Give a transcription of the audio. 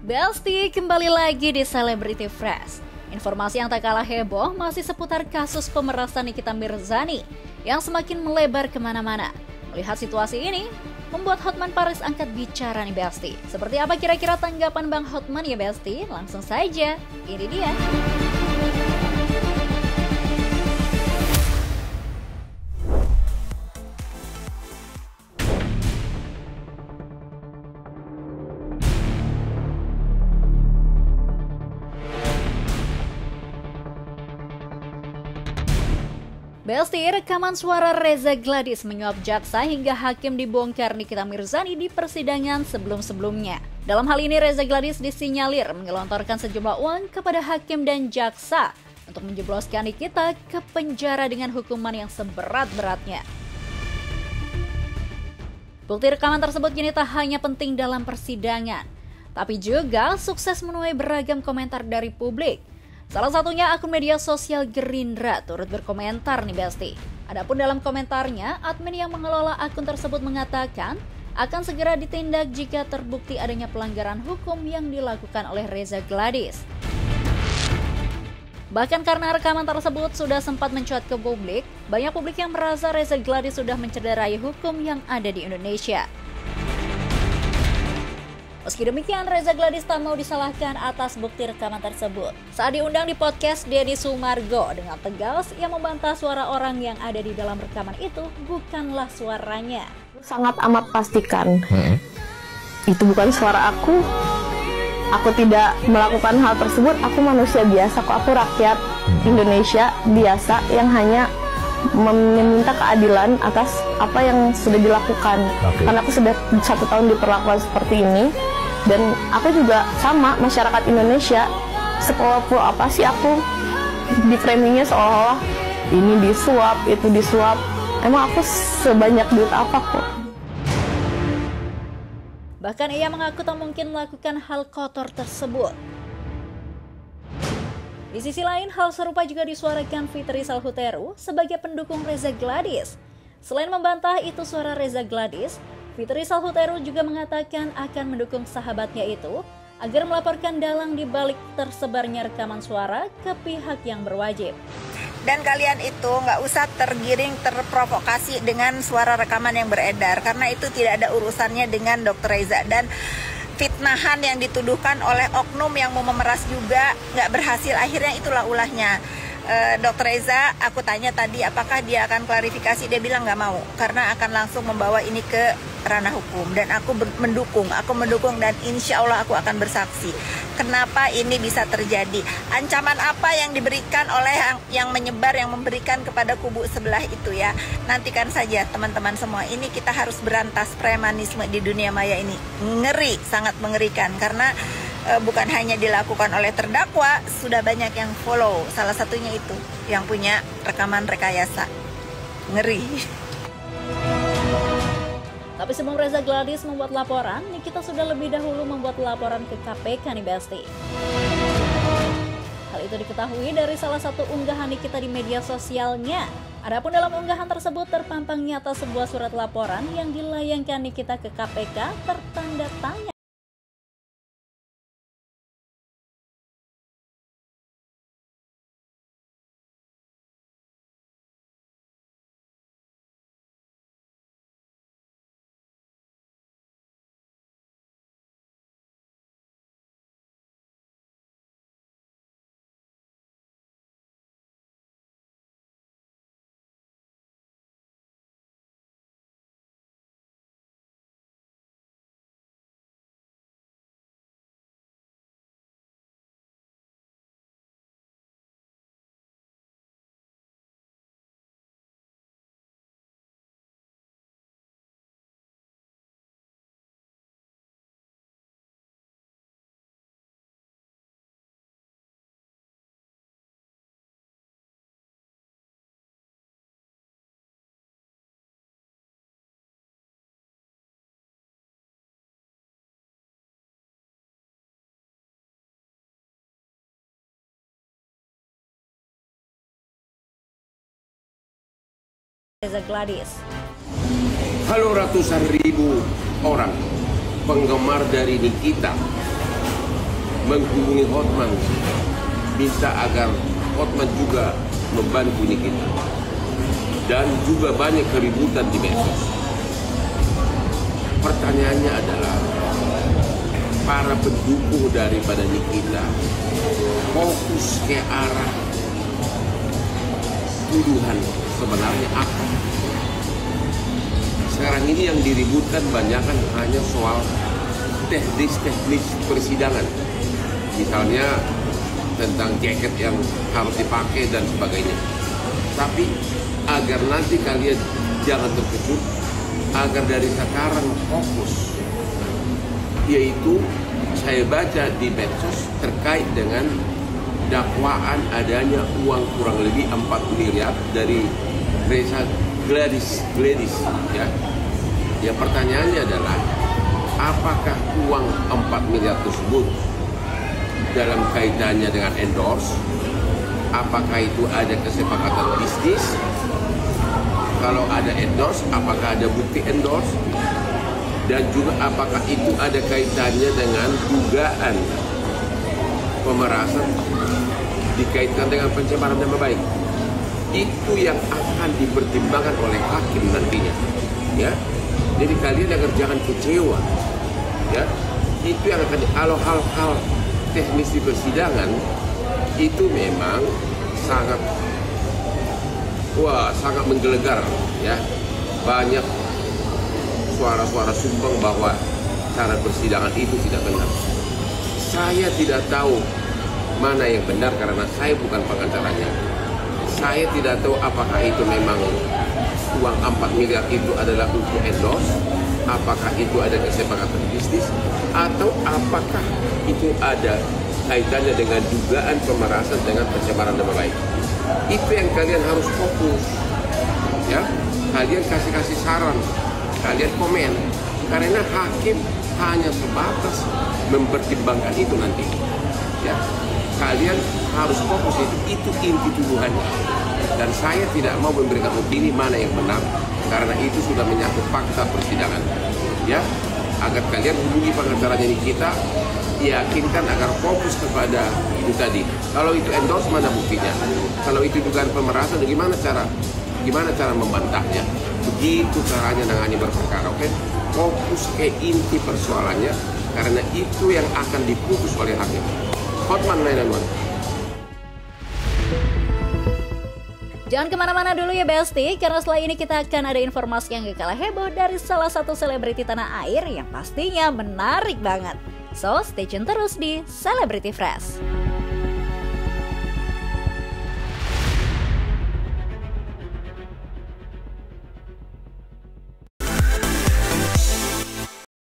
Besti kembali lagi di Celebrity Fresh. Informasi yang tak kalah heboh masih seputar kasus pemerasan Nikita Mirzani yang semakin melebar kemana-mana. Melihat situasi ini, membuat Hotman Paris angkat bicara nih Besti. Seperti apa kira-kira tanggapan Bang Hotman ya Besti? Langsung saja, ini dia. Besti, rekaman suara Reza Gladys menyuap jaksa hingga hakim dibongkar Nikita Mirzani di persidangan sebelum-sebelumnya. Dalam hal ini Reza Gladys disinyalir menggelontorkan sejumlah uang kepada hakim dan jaksa untuk menjebloskan Nikita ke penjara dengan hukuman yang seberat-beratnya. Bukti rekaman tersebut kini tak hanya penting dalam persidangan, tapi juga sukses menuai beragam komentar dari publik. Salah satunya akun media sosial Gerindra turut berkomentar nih Besti. Adapun dalam komentarnya, admin yang mengelola akun tersebut mengatakan akan segera ditindak jika terbukti adanya pelanggaran hukum yang dilakukan oleh Reza Gladys. Bahkan karena rekaman tersebut sudah sempat mencuat ke publik, banyak publik yang merasa Reza Gladys sudah mencederai hukum yang ada di Indonesia. Meski demikian, Reza Gladys tak mau disalahkan atas bukti rekaman tersebut. Saat diundang di podcast Deddy Sumargo, dengan tegas ia membantah suara orang yang ada di dalam rekaman itu bukanlah suaranya. Sangat amat pastikan itu bukan suara aku. Aku tidak melakukan hal tersebut. Aku manusia biasa kok. Aku rakyat Indonesia biasa yang hanya meminta keadilan atas apa yang sudah dilakukan. Karena aku sudah 1 tahun diperlakukan seperti ini. Dan aku juga sama masyarakat Indonesia, sepuluh apa sih aku di framingnya seolah-olah ini disuap, itu disuap. Emang aku sebanyak duit apa kok? Bahkan ia mengaku tak mungkin melakukan hal kotor tersebut. Di sisi lain, hal serupa juga disuarakan Fitri Salhuteru sebagai pendukung Reza Gladys. Selain membantah itu suara Reza Gladys, Fitri Salhuteru juga mengatakan akan mendukung sahabatnya itu agar melaporkan dalang di balik tersebarnya rekaman suara ke pihak yang berwajib. Dan kalian itu nggak usah tergiring, terprovokasi dengan suara rekaman yang beredar, karena itu tidak ada urusannya dengan Dr. Reza. Dan fitnahan yang dituduhkan oleh oknum yang mau memeras juga nggak berhasil, akhirnya itulah ulahnya. Dr. Reza, aku tanya tadi apakah dia akan klarifikasi, dia bilang nggak mau karena akan langsung membawa ini ke ranah hukum. Dan aku mendukung dan insya Allah aku akan bersaksi. Kenapa ini bisa terjadi? Ancaman apa yang diberikan oleh yang menyebar, yang memberikan kepada kubu sebelah itu ya. Nantikan saja teman-teman semua, ini kita harus berantas premanisme di dunia maya ini. Ngeri, sangat mengerikan karena bukan hanya dilakukan oleh terdakwa, sudah banyak yang follow. Salah satunya itu yang punya rekaman rekayasa. Ngeri. Tapi sebelum Reza Gladys membuat laporan, Nikita sudah lebih dahulu membuat laporan ke KPK nih Besti. Hal itu diketahui dari salah satu unggahan Nikita di media sosialnya. Adapun dalam unggahan tersebut terpampang nyata sebuah surat laporan yang dilayangkan Nikita ke KPK bertanda tanya. Reza Gladys. Halo ratusan ribu orang penggemar dari Nikita. menghubungi Hotman, minta agar Hotman juga membantu Nikita. Dan juga banyak keributan di medsos. Pertanyaannya adalah, para pendukung daripada Nikita fokus ke arah tuduhan sebenarnya apa? Sekarang ini yang diributkan banyakkan hanya soal teknis persidangan. Misalnya tentang jaket yang harus dipakai dan sebagainya. Tapi agar nanti kalian jangan terkejut, agar dari sekarang fokus, yaitu saya baca di medsos terkait dengan dakwaan adanya uang kurang lebih 4 miliar dari Reza Gladys ya. Ya, pertanyaannya adalah, apakah uang 4 miliar tersebut dalam kaitannya dengan endorse? Apakah itu ada kesepakatan bisnis? Kalau ada endorse, apakah ada bukti endorse? Dan juga apakah itu ada kaitannya dengan dugaan pemerasan dikaitkan dengan pencemaran nama baik? Itu yang akan dipertimbangkan oleh hakim nantinya, ya. Jadi kalian agar jangan kecewa, ya. Itu yang akan, kalau hal-hal teknis di persidangan itu memang sangat menggelegar, ya. Banyak suara-suara sumbang bahwa cara persidangan itu tidak benar. Saya tidak tahu mana yang benar karena saya bukan pengacaranya. Saya tidak tahu apakah itu memang uang 4 miliar itu adalah untuk endorse, apakah itu ada kesepakatan bisnis, atau apakah itu ada kaitannya dengan dugaan pemerasan dengan pencemaran nama baik. Itu yang kalian harus fokus, ya. Kalian kasih saran, kalian komen, karena hakim hanya sebatas mempertimbangkan itu nanti, ya. Kalian harus fokus itu inti tuduhannya. Dan saya tidak mau memberikan opini mana yang benar, karena itu sudah menyangkut fakta persidangan, ya. Agar kalian hubungi pengacaranya Nikita, yakinkan agar fokus kepada itu tadi. Kalau itu endorse, mana buktinya? Kalau itu dugaan pemerasan, gimana cara membantahnya? Begitu caranya nangani berperkara, oke? Fokus ke inti persoalannya, karena itu yang akan diputus oleh hakim. Hotman 911. Jangan kemana-mana dulu ya Besti, karena setelah ini kita akan ada informasi yang gak kalah heboh dari salah satu selebriti tanah air yang pastinya menarik banget. So, stay tune terus di Celebrity Fresh.